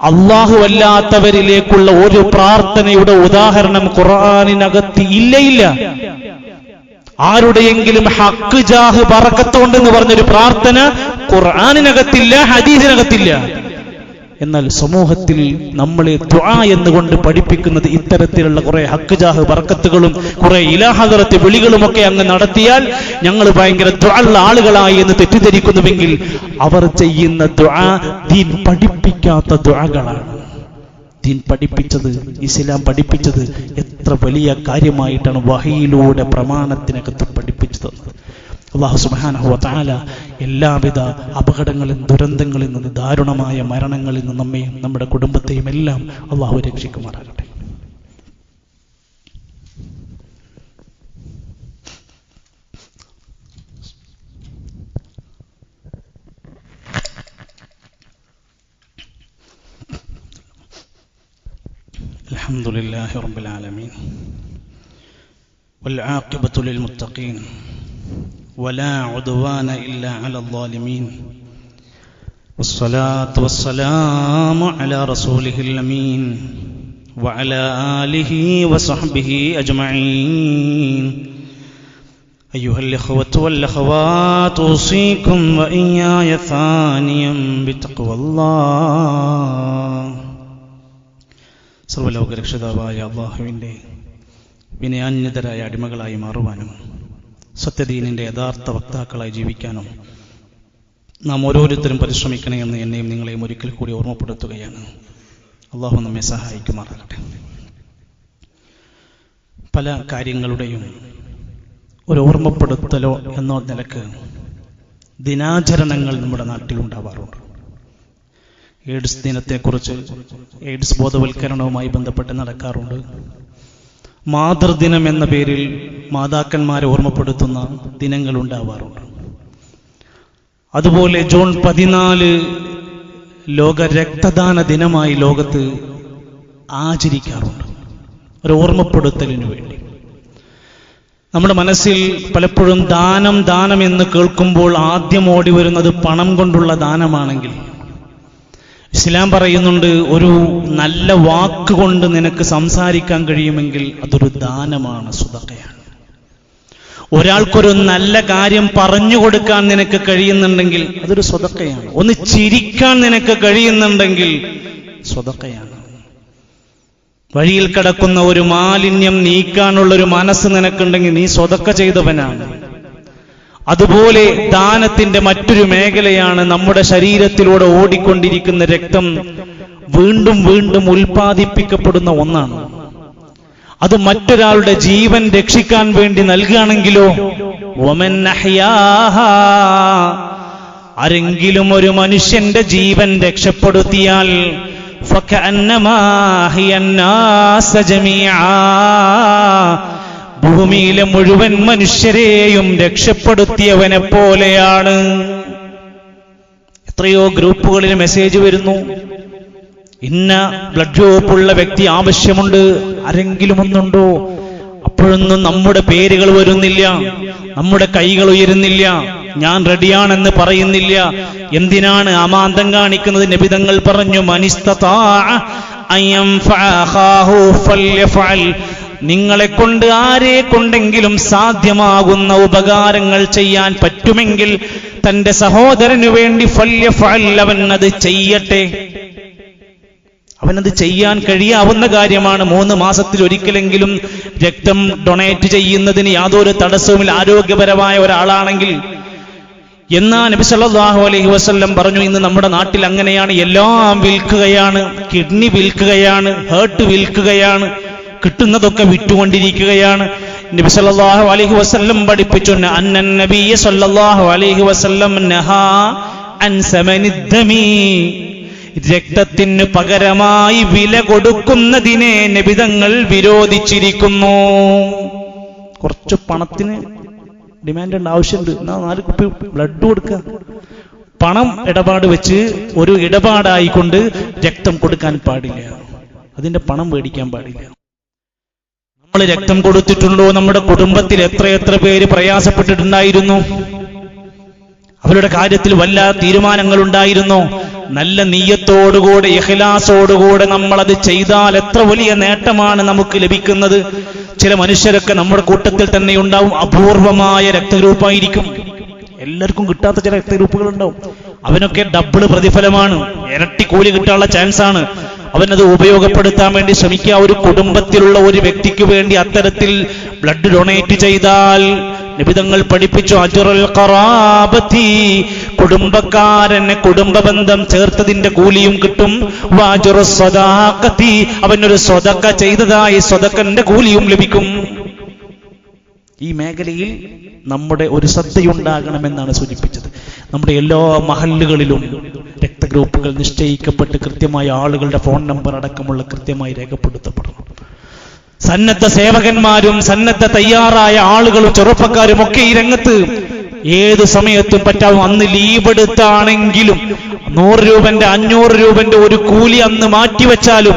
അല്ലാഹു അല്ലാത്തവരിലേക്കുള്ള ഒരു പ്രാർത്ഥനയുടെ ഉദാഹരണം ഖുർആനിനകത്ത് ഇല്ല. ആരുടെയെങ്കിലും ഹക്ക് ജാഹ് ബറക്കത്തുണ്ടെന്ന് പറഞ്ഞൊരു പ്രാർത്ഥന ഖുർആനിനകത്തില്ല, ഹദീസിനകത്തില്ല. എന്നാൽ സമൂഹത്തിൽ നമ്മളെ ദുആ എന്നുകൊണ്ട് പഠിപ്പിക്കുന്നത് ഇത്തരത്തിലുള്ള കുറെ ഹക്ക് ജാഹ് ബറക്കത്തുകളും കുറെ ഇലാ ഹദറത്ത് വിളികളുമൊക്കെ അങ്ങ് നടത്തിയാൽ ഞങ്ങൾ ഭയങ്കര ദുആ ഉള്ള ആളുകളായി എന്ന് തെറ്റിദ്ധരിക്കുന്നുവെങ്കിൽ അവർ ചെയ്യുന്ന ദുആ ദീൻ പഠിപ്പിക്കാത്ത ദുആകളാണ്. ദീൻ പഠിപ്പിച്ചത്, ഇസ്ലാം പഠിപ്പിച്ചത് എത്ര വലിയ കാര്യമായിട്ടാണ് വഹയിലൂടെ പ്രമാണത്തിനകത്ത് പഠിപ്പിച്ചു തന്നത്. അല്ലാഹു സുബ്ഹാനഹു വ തആല എല്ലാവിധ അപകടങ്ങളിൽ ദുരന്തങ്ങളിൽ നിന്ന്, ദാരുണമായ മരണങ്ങളിൽ നിന്ന് നമ്മെയും നമ്മുടെ കുടുംബത്തെയും എല്ലാം അല്ലാഹു രക്ഷിക്കുമാറാകട്ടെ. അൽഹംദുലില്ലാഹി റബ്ബിൽ ആലമീൻ വൽ ആഖിബത്തു ലിൽ മുത്തഖീൻ ولا عدوان إلا على الظالمين والصلاة والسلام على رسوله الأمين وعلى آله وصحبه أجمعين أيها الإخوة والأخوات أوصيكم وإياي ثانيا بتقوى الله. സർവ്വലോക രക്ഷിതാവായ അല്ലാഹുവിൻ്റെ വിനയാന്യതരായ അടിമകളായി മാറുവാനും സത്യദീനിന്റെ യഥാർത്ഥ വക്താക്കളായി ജീവിക്കാനും നാം ഓരോരുത്തരും പരിശ്രമിക്കണേ എന്ന് എന്നെയും നിങ്ങളെയും ഒരിക്കൽ കൂടി ഓർമ്മപ്പെടുത്തുകയാണ്. അള്ളാഹു നമ്മെ സഹായിക്കുമാറാകട്ടെ. പല കാര്യങ്ങളുടെയും ഒരു ഓർമ്മപ്പെടുത്തലോ എന്നോ നിലക്ക് ദിനാചരണങ്ങൾ നമ്മുടെ നാട്ടിലുണ്ടാവാറുണ്ട്. എയ്ഡ്സ് ദിനത്തെക്കുറിച്ച്, എയ്ഡ്സ് ബോധവൽക്കരണവുമായി ബന്ധപ്പെട്ട് നടക്കാറുണ്ട്. മാതൃദിനം എന്ന പേരിൽ മാതാക്കന്മാരെ ഓർമ്മപ്പെടുത്തുന്ന ദിനങ്ങൾ ഉണ്ടാവാറുണ്ട്. അതുപോലെ ജൂൺ 14 ലോക രക്തദാന ദിനമായി ലോകത്ത് ആചരിക്കാറുണ്ട്, ഒരു ഓർമ്മപ്പെടുത്തലിനു വേണ്ടി. നമ്മുടെ മനസ്സിൽ പലപ്പോഴും ദാനം എന്ന് കേൾക്കുമ്പോൾ ആദ്യം ഓടി വരുന്നത് പണം കൊണ്ടുള്ള ദാനമാണെങ്കിൽ, ഇസ്ലാം പറയുന്നുണ്ട് ഒരു നല്ല വാക്കുകൊണ്ട് നിനക്ക് സംസാരിക്കാൻ കഴിയുമെങ്കിൽ അതൊരു ദാനമാണ്, സ്വതക്കയാണ്. ഒരാൾക്കൊരു നല്ല കാര്യം പറഞ്ഞു കൊടുക്കാൻ നിനക്ക് കഴിയുന്നുണ്ടെങ്കിൽ അതൊരു സ്വതക്കയാണ്. ഒന്ന് ചിരിക്കാൻ നിനക്ക് കഴിയുന്നുണ്ടെങ്കിൽ സ്വതക്കയാണ്. വഴിയിൽ കിടക്കുന്ന ഒരു മാലിന്യം നീക്കാനുള്ളൊരു മനസ്സ് നിനക്കുണ്ടെങ്കിൽ നീ സ്വതക്ക ചെയ്തവനാണ്. അതുപോലെ ദാനത്തിന്റെ മറ്റൊരു മേഖലയാണ് നമ്മുടെ ശരീരത്തിലൂടെ ഓടിക്കൊണ്ടിരിക്കുന്ന രക്തം വീണ്ടും വീണ്ടും ഉൽപ്പാദിപ്പിക്കപ്പെടുന്ന ഒന്നാണ്. അത് മറ്റൊരാളുടെ ജീവൻ രക്ഷിക്കാൻ വേണ്ടി നൽകുകയാണെങ്കിലോ, വമൻ അഹ്യാഹാ, ആരെങ്കിലും ഒരു മനുഷ്യന്റെ ജീവൻ രക്ഷപ്പെടുത്തിയാൽ ഫകഅന്നമാ അഹ്യന്നാസ ജമീആ, ഭൂമിയിലെ മുഴുവൻ മനുഷ്യരെയും രക്ഷപ്പെടുത്തിയവനെ പോലെയാണ്. എത്രയോ ഗ്രൂപ്പുകളിൽ മെസ്സേജ് വരുന്നു, ഇന്ന ബ്ലഡ് ഗ്രൂപ്പുള്ള വ്യക്തി ആവശ്യമുണ്ട്, ആരെങ്കിലും ഒന്നുണ്ടോ? അപ്പോഴൊന്നും നമ്മുടെ പേരുകൾ വരുന്നില്ല, നമ്മുടെ കൈകൾ ഉയരുന്നില്ല, ഞാൻ റെഡിയാണെന്ന് പറയുന്നില്ല. എന്തിനാണ് അമാന്തം കാണിക്കുന്നത്? നബി തങ്ങൾ പറഞ്ഞു, മനിസ്തതാഅ അയൻഫഅ അഖാഹു ഫൽയഫഅൽ, നിങ്ങളെ കൊണ്ട് ആരെ കൊണ്ടെങ്കിലും സാധ്യമാകുന്ന ഉപകാരങ്ങൾ ചെയ്യാൻ പറ്റുമെങ്കിൽ തന്റെ സഹോദരനു വേണ്ടി ഫൽയഫഅൽ, അവൻ അത് ചെയ്യട്ടെ. അവനത് ചെയ്യാൻ കഴിയാവുന്ന കാര്യമാണ്. 3 മാസത്തിൽ ഒരിക്കലെങ്കിലും രക്തം ഡൊണേറ്റ് ചെയ്യുന്നതിന് യാതൊരു തടസ്സവുമില്ല, ആരോഗ്യപരമായ ഒരാളാണെങ്കിൽ. എന്നാ നബി സല്ലല്ലാഹു അലൈഹി വസല്ലം പറഞ്ഞു, ഇന്ന് നമ്മുടെ നാട്ടിൽ അങ്ങനെയാണ്. എല്ലാം വിൽക്കുകയാണ്, കിഡ്നി വിൽക്കുകയാണ്, ഹേർട്ട് വിൽക്കുകയാണ്, കിട്ടുന്നതൊക്കെ വിറ്റുകൊണ്ടിരിക്കുകയാണ്. നബി സല്ലല്ലാഹു അലൈഹി വസല്ലം പഠിപ്പിച്ചു, അന്നൻ നബിയ സല്ലല്ലാഹു അലൈഹി വസല്ലം നഹാ അൻ സമനിദ്ദമി, രക്തത്തിന് പകരമായി വില കൊടുക്കുന്നതിനെ നബിതങ്ങൾ വിരോധിച്ചിരിക്കുന്നു. കുറച്ച് പണത്തിന് ഡിമാൻഡ് ഉണ്ട്, ആവശ്യമുണ്ട്, എന്നാ 4 കുപ്പി ബ്ലഡ് കൊടുക്കുക. പണം ഇടപാട് വെച്ച് ഒരു ഇടപാടായിക്കൊണ്ട് രക്തം കൊടുക്കാൻ പാടില്ല, അതിന്റെ പണം മേടിക്കാൻ പാടില്ല. നമ്മൾ രക്തം കൊടുത്തിട്ടുണ്ടോ? നമ്മുടെ കുടുംബത്തിൽ എത്ര പേര് പ്രയാസപ്പെട്ടിട്ടുണ്ടായിരുന്നു? അവരുടെ കാര്യത്തിൽ വല്ല തീരുമാനങ്ങൾ ഉണ്ടായിരുന്നോ? നല്ല നീയത്തോടുകൂടെ ഇഖ്ലാസോടുകൂടെ നമ്മളത് ചെയ്താൽ എത്ര വലിയ നേട്ടമാണ് നമുക്ക് ലഭിക്കുന്നത്. ചില മനുഷ്യരൊക്കെ നമ്മുടെ കൂട്ടത്തിൽ തന്നെ ഉണ്ടാവും, അപൂർവമായ രക്തഗ്രൂപ്പായിരിക്കും, എല്ലാവർക്കും കിട്ടാത്ത ചില രക്തഗ്രൂപ്പുകൾ ഉണ്ടാവും. അവനൊക്കെ ഡബിൾ പ്രതിഫലമാണ്, ഇരട്ടി കൂലി കിട്ടാനുള്ള ചാൻസ് ആണ്. അവനത് ഉപയോഗപ്പെടുത്താൻ വേണ്ടി ശ്രമിക്കുക. ഒരു കുടുംബത്തിലുള്ള ഒരു വ്യക്തിക്ക് വേണ്ടി അത്തരത്തിൽ ബ്ലഡ് ഡൊണേറ്റ് ചെയ്താൽ നബിതങ്ങൾ പഠിപ്പിച്ചു, അജ്റുൽ ഖറാബത്തി, കുടുംബക്കാരനെ കുടുംബബന്ധം ചേർത്തതിന്റെ കൂലിയും കിട്ടും. വഅജ്റുസ് സദാഖത്തി, അവനൊരു സ്വതക്ക ചെയ്തതായി സ്വതക്കന്റെ കൂലിയും ലഭിക്കും. ഈ മേഖലയിൽ നമ്മുടെ ഒരു ശ്രദ്ധയുണ്ടാകണമെന്നാണ് സൂചിപ്പിച്ചത്. നമ്മുടെ എല്ലാ മഹല്ലുകളിലും രക്തഗ്രൂപ്പുകൾ നിശ്ചയിക്കപ്പെട്ട് കൃത്യമായ ആളുകളുടെ ഫോൺ നമ്പർ അടക്കമുള്ള കൃത്യമായി രേഖപ്പെടുത്തപ്പെടണം. സന്നദ്ധ സേവകന്മാരും സന്നദ്ധ തയ്യാറായ ആളുകളും ചെറുപ്പക്കാരും ഒക്കെ ഈ രംഗത്ത് ഏത് സമയത്തും പറ്റാവും. അന്ന് ലീവ് എടുത്താണെങ്കിലും 100 രൂപന്റെ 500 രൂപന്റെ ഒരു കൂലി അന്ന് മാറ്റിവെച്ചാലും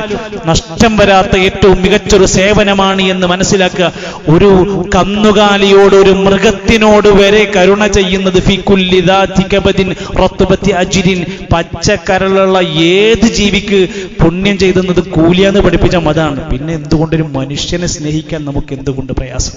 നഷ്ടം വരാത്ത ഏറ്റവും മികച്ചൊരു സേവനമാണ് എന്ന് മനസ്സിലാക്കുക. ഒരു കന്നുകാലിയോട്, ഒരു മൃഗത്തിനോട് വരെ കരുണ ചെയ്യുന്നത് ഫികുല്ലി ദാതി കബദിൻ റത്ബത്തി അജ്രിൻ, പച്ചക്കരളുള്ള ഏത് ജീവിക്ക് പുണ്യം ചെയ്തുന്നത് കൂലിയാന്ന് പഠിപ്പിച്ച മതാണ്. പിന്നെ എന്തുകൊണ്ടൊരു മനുഷ്യനെ സ്നേഹിക്കാൻ നമുക്ക് എന്തുകൊണ്ട് പ്രയാസം?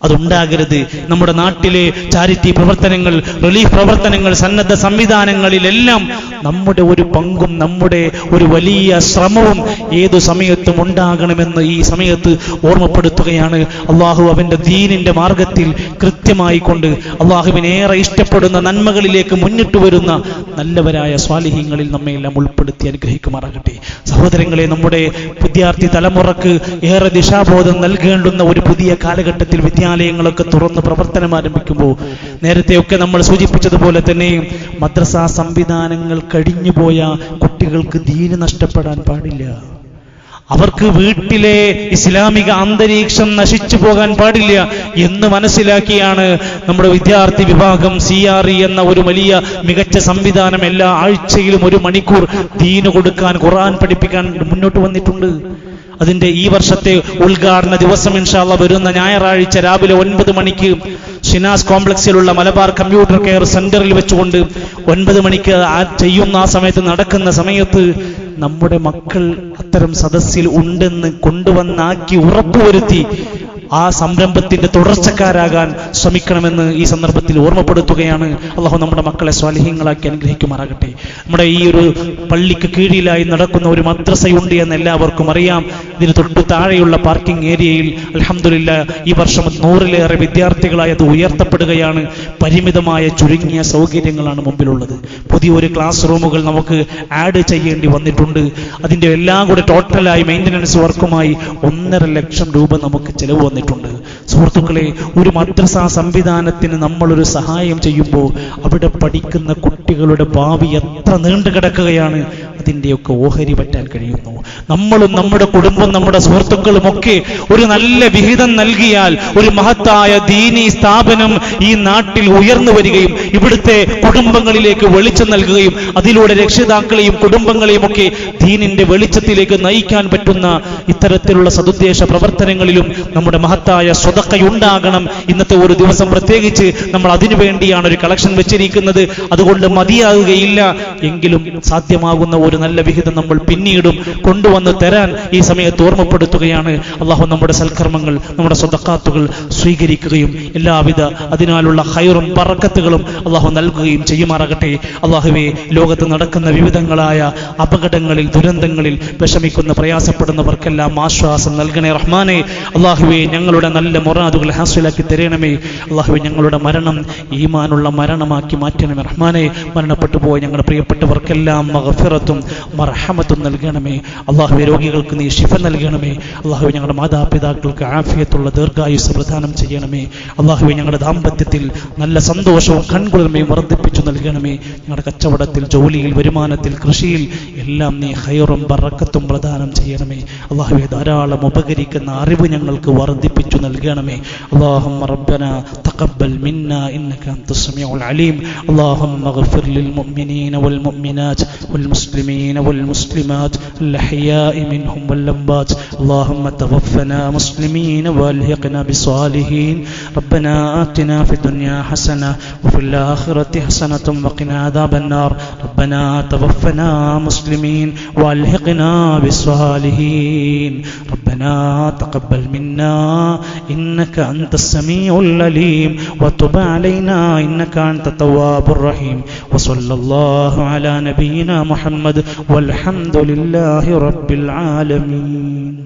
അതുണ്ടാകരുത്. നമ്മുടെ നാട്ടിലെ ചാരിറ്റി പ്രവർത്തനങ്ങൾ, റിലീഫ് പ്രവർത്തനങ്ങൾ, സന്നദ്ധ സംവിധാനങ്ങളിലെല്ലാം നമ്മുടെ ഒരു പങ്കും നമ്മുടെ ഒരു വലിയ ശ്രമവും ഏതു സമയത്തും ഉണ്ടാകണമെന്ന് ഈ സമയത്ത് ഓർമ്മപ്പെടുത്തുകയാണ്. അള്ളാഹു അവന്റെ ദീനിന്റെ മാർഗത്തിൽ കൃത്യമായി കൊണ്ട് അള്ളാഹുവിനെ ഏറെ ഇഷ്ടപ്പെടുന്ന നന്മകളിലേക്ക് മുന്നിട്ട് വരുന്ന നല്ലവരായ സ്വാലിഹീങ്ങളിൽ നമ്മെ എല്ലാം ഉൾപ്പെടുത്തി അനുഗ്രഹിക്കുമാറാകട്ടെ. സഹോദരങ്ങളെ, നമ്മുടെ വിദ്യാർത്ഥി തലമുറക്ക് ഏറെ ദിശാബോധം നൽകേണ്ടുന്ന ഒരു പുതിയ കാലഘട്ടത്തിൽ വിദ്യാലയങ്ങളൊക്കെ തുറന്ന് പ്രവർത്തനം ആരംഭിക്കുമ്പോൾ നേരത്തെയൊക്കെ നമ്മൾ സൂചിപ്പിച്ചതുപോലെ തന്നെ മദ്രസ സംവിധാനങ്ങൾ കഴിഞ്ഞുപോയ കുട്ടികൾക്ക് ദീന് നഷ്ടപ്പെടാൻ പാടില്ല. അവർക്ക് വീട്ടിലെ ഇസ്ലാമിക അന്തരീക്ഷം നശിച്ചു പോകാൻ പാടില്ല എന്ന് മനസ്സിലാക്കിയാണ് നമ്മുടെ വിദ്യാർത്ഥി വിഭാഗം CRE എന്ന ഒരു വലിയ മികച്ച സംവിധാനം എല്ലാ ആഴ്ചയിലും 1 മണിക്കൂർ ദീന് കൊടുക്കാൻ, ഖുർആൻ പഠിപ്പിക്കാൻ മുന്നോട്ട് വന്നിട്ടുണ്ട്. അതിന്റെ ഈ വർഷത്തെ ഉദ്ഘാടന ദിവസം ഇൻഷാ അല്ലാഹ് വരുന്ന ഞായറാഴ്ച രാവിലെ 9 മണിക്ക് ഷിനാസ് കോംപ്ലക്സിലുള്ള മലബാർ കമ്പ്യൂട്ടർ കെയർ സെന്ററിൽ വെച്ചുകൊണ്ട് 9 മണിക്ക് ചെയ്യുന്ന ആ സമയത്ത് നടക്കുന്ന സമയത്ത് നമ്മുടെ മക്കൾ അത്തരം സദസ്സിൽ ഉണ്ടെന്ന് കൊണ്ടുവന്നാക്കി ഉറപ്പുവരുത്തി ആ സംരംഭത്തിന്റെ തുടർച്ചക്കാരാകാൻ ശ്രമിക്കണമെന്ന് ഈ സന്ദർഭത്തിൽ ഓർമ്മപ്പെടുത്തുകയാണ്. അള്ളാഹു നമ്മുടെ മക്കളെ സ്വാലിഹീങ്ങളാക്കി അനുഗ്രഹിക്കുമാറാകട്ടെ. നമ്മുടെ ഈ ഒരു പള്ളിക്ക് കീഴിലായി നടക്കുന്ന ഒരു മദ്രസയുണ്ട് എന്ന് എല്ലാവർക്കും അറിയാം. ഇതിന് തൊട്ടു താഴെയുള്ള പാർക്കിംഗ് ഏരിയയിൽ അൽഹംദുലില്ലാ ഈ വർഷം 100-ലേറെ വിദ്യാർത്ഥികളായി അത് ഉയർത്തപ്പെടുകയാണ്. പരിമിതമായ ചുരുങ്ങിയ സൗകര്യങ്ങളാണ് മുമ്പിലുള്ളത്. പുതിയൊരു ക്ലാസ് റൂമുകൾ നമുക്ക് ആഡ് ചെയ്യേണ്ടി വന്നിട്ടുണ്ട്. അതിന്റെ എല്ലാം കൂടെ ടോട്ടലായി മെയിൻ്റനൻസ് വർക്കുമായി 1.5 ലക്ഷം രൂപ നമുക്ക് ചെലവ് വന്നിട്ടുണ്ട്. സുഹൃത്തുക്കളെ, ഒരു മദ്രസ സംവിധാനത്തിന് നമ്മളൊരു സഹായം ചെയ്യുമ്പോൾ അവിടെ പഠിക്കുന്ന കുട്ടികളുടെ ഭാവി എത്ര നീണ്ടു കിടക്കുകയാണ്. അതിൻ്റെയൊക്കെ ഓഹരി പറ്റാൻ കഴിയുന്നു. നമ്മളും നമ്മുടെ കുടുംബം, നമ്മുടെ സുഹൃത്തുക്കളും ഒക്കെ ഒരു നല്ല വിഹിതം നൽകിയാൽ ഒരു മഹത്തായ ദീനീ സ്ഥാപനം ഈ നാട്ടിൽ ഉയർന്നു വരികയും ഇവിടുത്തെ കുടുംബങ്ങളിലേക്ക് വെളിച്ചം നൽകുകയും അതിലൂടെ രക്ഷിതാക്കളെയും കുടുംബങ്ങളെയും ഒക്കെ ദീനിന്റെ വെളിച്ചത്തിലേക്ക് നയിക്കാൻ പറ്റുന്ന ഇത്തരത്തിലുള്ള സദുദ്ദേശ പ്രവർത്തനങ്ങളിലും നമ്മുടെ മഹത്തായ സ്വതക്കയുണ്ടാകണം. ഇന്നത്തെ ഒരു ദിവസം പ്രത്യേകിച്ച് നമ്മൾ അതിനു വേണ്ടിയാണ് ഒരു കളക്ഷൻ വെച്ചിരിക്കുന്നത്. അതുകൊണ്ട് മതിയാകുകയില്ല എങ്കിലും സാധ്യമാകുന്ന ഒരു നല്ല വിഹിതം നമ്മൾ പിന്നീടും കൊണ്ടുവന്ന് തരാൻ ഈ സമയത്ത് ഓർമ്മപ്പെടുത്തുകയാണ്. അള്ളാഹു നമ്മുടെ സൽക്കർമ്മങ്ങൾ, നമ്മുടെ സ്വതക്കാത്തുകൾ സ്വീകരിക്കുകയും എല്ലാവിധ അതിനാലുള്ള ഖൈറും ബറക്കത്തുകളും അള്ളാഹു നൽകുകയും ചെയ്യുമാറാകട്ടെ. അള്ളാഹുവേ, ലോകത്ത് നടക്കുന്ന വിവിധങ്ങളായ അപകടങ്ങളിൽ, ദുരന്തങ്ങളിൽ വിഷമിക്കുന്ന പ്രയാസപ്പെടുന്നവർക്കെല്ലാം ആശ്വാസം നൽകണേ റഹ്മാനെ. അള്ളാഹുവേ, ഞങ്ങളുടെ നല്ല മുറാദുകൾ ഹാസിലാക്കി തരണമേ. അള്ളാഹുവേ, ഞങ്ങളുടെ മരണം ഈമാനുള്ള മരണമാക്കി മാറ്റണമേ റഹ്മാനെ. മരണപ്പെട്ടു പോയ ഞങ്ങളുടെ പ്രിയപ്പെട്ടവർക്കെല്ലാം മഗ്ഫിറത്തും മർഹമത്തും നൽകണമേ. അള്ളാഹുവേ, രോഗികൾക്ക് നീ ശിഫ നൽകണമേ. അള്ളാഹുവേ, ഞങ്ങളുടെ മാതാപിതാക്കൾക്ക് ആഫിയത്തുള്ള ദീർഘായുസ് പ്രദാനം ചെയ്യണമേ. അള്ളാഹുവേ, ഞങ്ങളുടെ ദാമ്പത്യത്തിൽ നല്ല സന്തോഷവും കൺകുളിർമയും വർദ്ധിപ്പിച്ചു നൽകണമേ. ഞങ്ങളുടെ കച്ചവടത്തിൽ, ജോലിയിൽ, വരുമാനത്തിൽ, കൃഷിയിൽ എല്ലാം നീ ഖൈറും ബറക്കത്തും പ്രദാനം ചെയ്യണമേ. അള്ളാഹുവേ, ധാരാളം ഉപകരിക്കുന്ന അറിവ് ഞങ്ങൾക്ക് വർദ്ധിപ്പിച്ചു വർദ്ധിപ്പിച്ചു നൽകണമേ. اللهم ربنا تقبل منا إنك أنت السميع العليم. اللهم اغفر للمؤمنين والمؤمنات والمسلمين والمسلمات الأحياء منهم والأموات. اللهم توفنا مسلمين والحقنا بالصالحين. ربنا آتنا في الدنيا حسنة وفي الآخرة حسنة وقنا عذاب النار. ربنا توفنا مسلمين والحقنا بالصالحين. ربنا تقبل منا إنك أنت السميع العليم وتب علينا إنك أنت التواب الرحيم. وصلى الله على نبينا محمد والحمد لله رب العالمين.